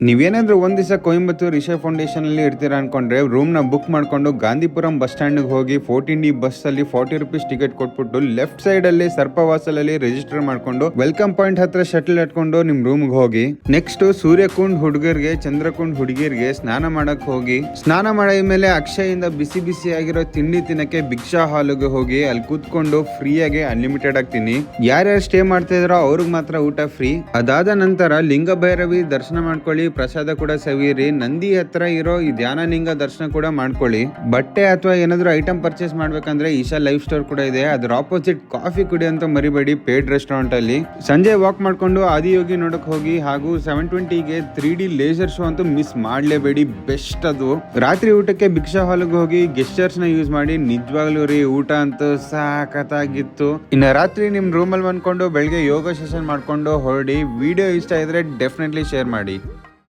ನೀವೇನಾದ್ರೂ ಒಂದ್ ದಿವಸ ಕೊಯಂಬತ್ತೂರ್ ಇಶಾ ಫೌಂಡೇಶನ್ ಅಲ್ಲಿ ಇರ್ತೀರಾ ಅನ್ಕೊಂಡ್ರೆ ರೂಮ್ ನ ಬುಕ್ ಮಾಡ್ಕೊಂಡು ಗಾಂಧಿಪುರಂ ಬಸ್ ಸ್ಟ್ಯಾಂಡ್ ಹೋಗಿ 14D ಬಸ್ ಅಲ್ಲಿ 40 ರುಪೀಸ್ ಟಿಕೆಟ್ ಕೊಟ್ಬಿಟ್ಟು ಲೆಫ್ಟ್ ಸೈಡ್ ಅಲ್ಲಿ ಸರ್ಪವಾಸಲ್ ಅಲ್ಲಿ ರಿಜಿಸ್ಟರ್ ಮಾಡ್ಕೊಂಡು ವೆಲ್ಕಮ್ ಪಾಯಿಂಟ್ ಹತ್ರ ಶಟಲ್ ಇಟ್ಕೊಂಡು ನಿಮ್ ರೂಮ್ ಹೋಗಿ ನೆಕ್ಸ್ಟ್ ಸೂರ್ಯಕುಂಡ್ ಹುಡುಗರ್ಗೆ ಚಂದ್ರಕುಂಡ್ ಹುಡುಗಿರ್ಗೆ ಸ್ನಾನ ಮಾಡಕ್ ಹೋಗಿ ಸ್ನಾನ ಮಾಡಿದ್ಮೇಲೆ ಅಕ್ಷಯಿಂದ ಬಿಸಿ ಬಿಸಿ ಆಗಿರೋ ತಿಂಡಿ ತಿನ್ನಕ್ಕೆ ಭಿಕ್ಷಾ ಹಾಲ್ಗೆ ಹೋಗಿ ಅಲ್ಲಿ ಕೂತ್ಕೊಂಡು ಫ್ರೀ ಆಗಿ ಅನ್ಲಿಮಿಟೆಡ್ ಆಗಿ ತಿನ್ನಿ. ಯಾರ್ಯಾರು ಸ್ಟೇ ಮಾಡ್ತಾ ಇದ್ರೋ ಅವ್ರಿಗೆ ಮಾತ್ರ ಊಟ ಫ್ರೀ. ಅದಾದ ನಂತರ ಲಿಂಗ ಭೈರವಿ ದರ್ಶನ ಮಾಡ್ಕೊಳ್ಳಿ, ಪ್ರಸಾದ ಕೂಡ ಸವಿಯಿರಿ. ನಂದಿ ಹತ್ರ ಇರೋ ಈ ಧ್ಯಾನಲಿಂಗ ದರ್ಶನ ಕೂಡ ಮಾಡ್ಕೊಳ್ಳಿ. ಬಟ್ಟೆ ಅಥವಾ ಏನಾದ್ರು ಐಟಮ್ ಪರ್ಚೇಸ್ ಮಾಡ್ಬೇಕಂದ್ರೆ ಈಶಾ ಲೈಫ್ ಸ್ಟೋರ್ ಕೂಡ ಇದೆ, ಅದ್ರ ಆಪೋಸಿಟ್ ಕಾಫಿ ಕುಡಿ ಅಂತ ಮರಿಬೇಡಿ ಪೇಡ್ ರೆಸ್ಟೋರೆಂಟ್ ಅಲ್ಲಿ. ಸಂಜೆ ವಾಕ್ ಮಾಡ್ಕೊಂಡು ಆದಿಯೋಗಿ ನೋಡಕ್ ಹೋಗಿ, ಹಾಗೂ 720ಗೆ 3D ಲೇಸರ್ ಶೋ ಅಂತೂ ಮಿಸ್ ಮಾಡ್ಲೇಬೇಡಿ, ಬೆಸ್ಟ್ ಅದು. ರಾತ್ರಿ ಊಟಕ್ಕೆ ಭಿಕ್ಷಾ ಹಾಲ್ಗೆ ಹೋಗಿ ಗೆಸ್ಟರ್ಸ್ ನ ಯೂಸ್ ಮಾಡಿ, ನಿಜವಾಗ್ಲೂ ರೀ ಊಟ ಅಂತೂ ಸಾಕತ್ತಾಗಿತ್ತು. ಇನ್ನು ರಾತ್ರಿ ನಿಮ್ ರೂಮ್ ಅಲ್ಲಿ ಬಂದ್ಕೊಂಡು ಬೆಳಗ್ಗೆ ಯೋಗ ಸೆಷನ್ ಮಾಡ್ಕೊಂಡು ಹೊರಡಿ. ವಿಡಿಯೋ ಇಷ್ಟ ಇದ್ರೆ ಡೆಫಿನೆಟ್ಲಿ ಶೇರ್ ಮಾಡಿ.